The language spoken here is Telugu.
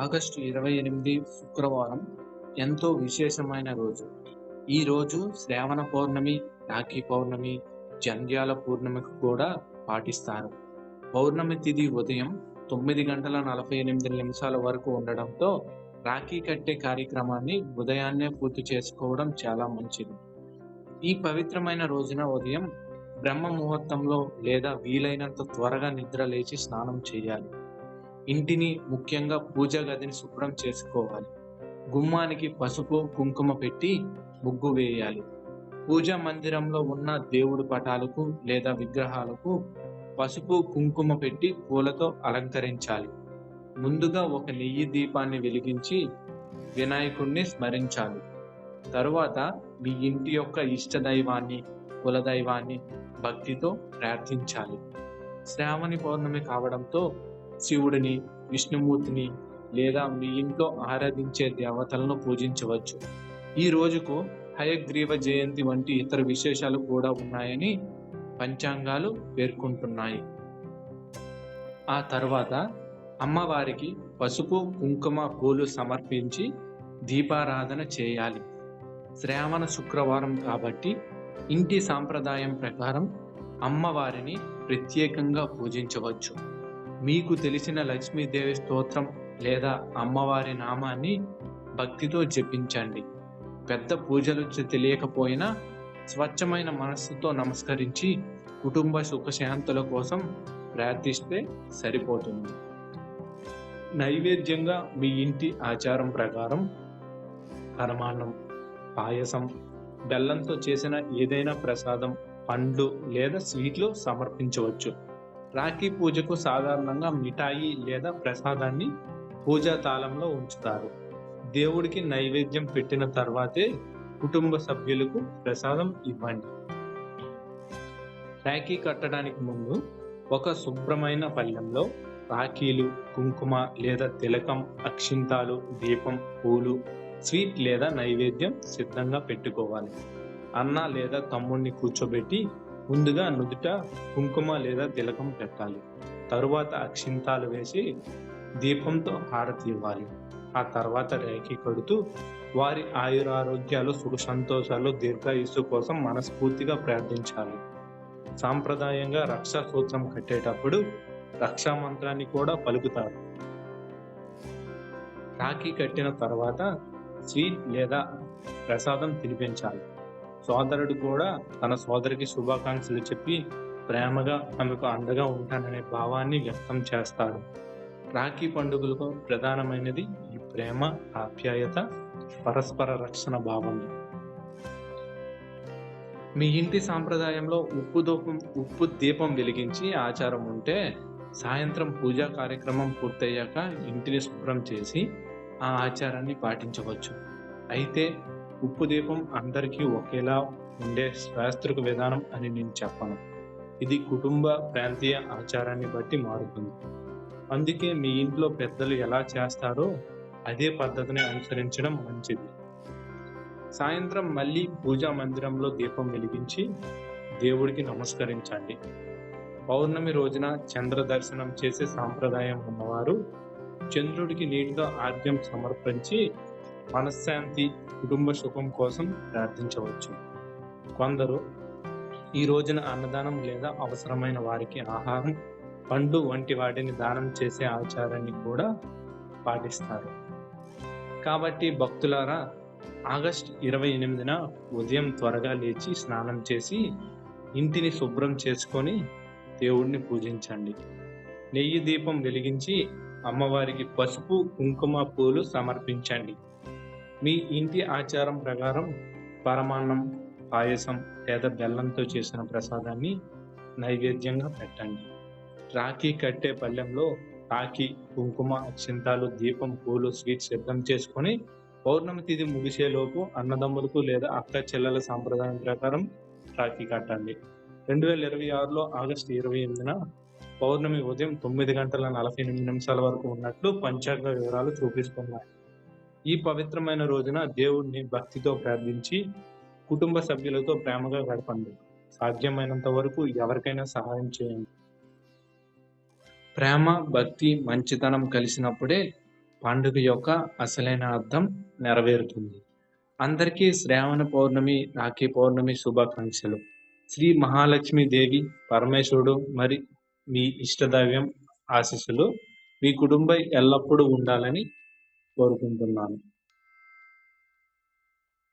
ఆగస్టు 28 శుక్రవారం ఎంతో విశేషమైన రోజు. ఈ రోజు శ్రావణ పౌర్ణమి, రాఖీ పౌర్ణమి, జంధ్యాల పూర్ణిమకు కూడా పాటిస్తారు. పౌర్ణమి తిథి ఉదయం 9:48 వరకు ఉండడంతో రాఖీ కట్టే కార్యక్రమాన్ని ఉదయాన్నే పూర్తి చేసుకోవడం చాలా మంచిది. ఈ పవిత్రమైన రోజున ఉదయం బ్రహ్మ ముహూర్తంలో లేదా వీలైనంత త్వరగా నిద్ర లేచి స్నానం చేయాలి. ఇంటిని, ముఖ్యంగా పూజా గదిని శుభ్రం చేసుకోవాలి. గుమ్మానికి పసుపు, కుంకుమ పెట్టి ముగ్గు వేయాలి. పూజా మందిరంలో ఉన్న దేవుడి పటాలకు లేదా విగ్రహాలకు పసుపు, కుంకుమ పెట్టి పూలతో అలంకరించాలి. ముందుగా ఒక నెయ్యి దీపాన్ని వెలిగించి వినాయకుణ్ణి స్మరించాలి. తరువాత మీ ఇంటి యొక్క ఇష్ట దైవాన్ని, కులదైవాన్ని భక్తితో ప్రార్థించాలి. శ్రావణి పౌర్ణమి కావడంతో శివుడిని, విష్ణుమూర్తిని లేదా మీ ఇంట్లో ఆరాధించే దేవతలను పూజించవచ్చు. ఈ రోజుకు హయగ్రీవ జయంతి వంటి ఇతర విశేషాలు కూడా ఉన్నాయని పంచాంగాలు పేర్కొంటున్నాయి. ఆ తర్వాత అమ్మవారికి పసుపు, కుంకుమ, పూలు సమర్పించి దీపారాధన చేయాలి. శ్రావణ శుక్రవారం కాబట్టి ఇంటి సాంప్రదాయం ప్రకారం అమ్మవారిని ప్రత్యేకంగా పూజించవచ్చు. మీకు తెలిసిన లక్ష్మీదేవి స్తోత్రం లేదా అమ్మవారి నామాన్ని భక్తితో జపించండి. పెద్ద పూజలు తెలియకపోయినా స్వచ్ఛమైన మనస్సుతో నమస్కరించి కుటుంబ సుఖశాంతుల కోసం ప్రార్థిస్తే సరిపోతుంది. నైవేద్యంగా మీ ఇంటి ఆచారం ప్రకారం పరమాన్నం, పాయసం, బెల్లంతో చేసిన ఏదైనా ప్రసాదం, పండ్లు లేదా స్వీట్లు సమర్పించవచ్చు. రాఖీ పూజకు సాధారణంగా మిఠాయి లేదా ప్రసాదాన్ని పూజా తాళంలో ఉంచుతారు. దేవుడికి నైవేద్యం పెట్టిన తర్వాతే కుటుంబ సభ్యులకు ప్రసాదం ఇవ్వండి. రాఖీ కట్టడానికి ముందు ఒక శుభ్రమైన పళ్ళెంలో రాఖీలు, కుంకుమ లేదా తిలకం, అక్షింతాలు, దీపం, పూలు, స్వీట్ లేదా నైవేద్యం సిద్ధంగా పెట్టుకోవాలి. అన్న లేదా తమ్ముడిని కూర్చోబెట్టి ముందుగా నుదుట కుంకుమ లేదా తిలకం పెట్టాలి. తరువాత అక్షింతాలు వేసి దీపంతో హారతి ఇవ్వాలి. ఆ తర్వాత రాఖీ కడుతూ వారి ఆయురారోగ్యాలు, సుఖ సంతోషాలు, దీర్ఘాయుస్సు కోసం మనస్ఫూర్తిగా ప్రార్థించాలి. సాంప్రదాయంగా రక్షా సూత్రం కట్టేటప్పుడు రక్షా మంత్రాన్ని కూడా పలుకుతారు. రాఖీ కట్టిన తర్వాత స్వీట్ లేదా ప్రసాదం తినిపించాలి. సోదరుడు కూడా తన సోదరికి శుభాకాంక్షలు చెప్పి ప్రేమగా తనకు అండగా ఉంటాననే భావాన్ని వ్యక్తం చేస్తాడు. రాఖీ పండుగలకు ప్రధానమైనది ఈ ప్రేమ, ఆప్యాయత, పరస్పర రక్షణ భావం. మీ ఇంటి సాంప్రదాయంలో ఉప్పు దీపం వెలిగించి ఆచారం ఉంటే సాయంత్రం పూజా కార్యక్రమం పూర్తయ్యాక ఇంటిని శుభ్రం చేసి ఆ ఆచారాన్ని పాటించవచ్చు. అయితే ఉప్పు దీపం అందరికీ ఒకేలా ఉండే శాస్త్రిక విధానం అని నేను చెప్పను. ఇది కుటుంబ, ప్రాంతీయ ఆచారాన్ని బట్టి మారుతుంది. అందుకే మీ ఇంట్లో పెద్దలు ఎలా చేస్తారో అదే పద్ధతిని అనుసరించడం మంచిది. సాయంత్రం మళ్ళీ పూజా మందిరంలో దీపం వెలిగించి దేవుడికి నమస్కరించండి. పౌర్ణమి రోజున చంద్ర దర్శనం చేసే సాంప్రదాయం ఉన్నవారు చంద్రుడికి నీటితో ఆర్ఘ్యం సమర్పించి మనశ్శాంతి, కుటుంబ సుఖం కోసం ప్రార్థించవచ్చు. కొందరు ఈ రోజున అన్నదానం లేదా అవసరమైన వారికి ఆహారం, పండు వంటి వాటిని దానం చేసే ఆచారాన్ని కూడా పాటిస్తారు. కాబట్టి భక్తులారా, ఆగస్టు 28న ఉదయం త్వరగా లేచి స్నానం చేసి ఇంటిని శుభ్రం చేసుకొని దేవుడిని పూజించండి. నెయ్యి దీపం వెలిగించి అమ్మవారికి పసుపు, కుంకుమ, పూలు సమర్పించండి. మీ ఇంటి ఆచారం ప్రకారం పరమాన్నం, పాయసం లేదా బెల్లంతో చేసిన ప్రసాదాన్ని నైవేద్యంగా పెట్టండి. రాఖీ కట్టే పళ్ళెంలో రాఖీ, కుంకుమ, అక్షింతాలు, దీపం, పూలు, స్వీట్ సిద్ధం చేసుకొని పౌర్ణమి తిథి ముగిసేలోపు అన్నదమ్ములకు లేదా అక్క చెల్లెల సాంప్రదాయం ప్రకారం రాఖీ కట్టండి. 2026లో ఆగస్టు 28న పౌర్ణమి ఉదయం 9:48 వరకు ఉన్నట్లు పంచాంగ వివరాలు చూపిస్తున్నాయి. ఈ పవిత్రమైన రోజున దేవుడిని భక్తితో ప్రార్థించి కుటుంబ సభ్యులతో ప్రేమగా గడపండి. సాధ్యమైనంత వరకు ఎవరికైనా సహాయం చేయండి. ప్రేమ, భక్తి, మంచితనం కలిసినప్పుడే పండుగ యొక్క అసలైన అర్థం నెరవేరుతుంది. అందరికీ శ్రావణ పౌర్ణమి, రాఖీ పౌర్ణమి శుభాకాంక్షలు. శ్రీ మహాలక్ష్మి దేవి, పరమేశ్వరుడు మరి మీ ఇష్టదైవం ఆశీస్సులు మీ కుటుంబం ఎల్లప్పుడూ ఉండాలని కోరుకుంటున్నాను.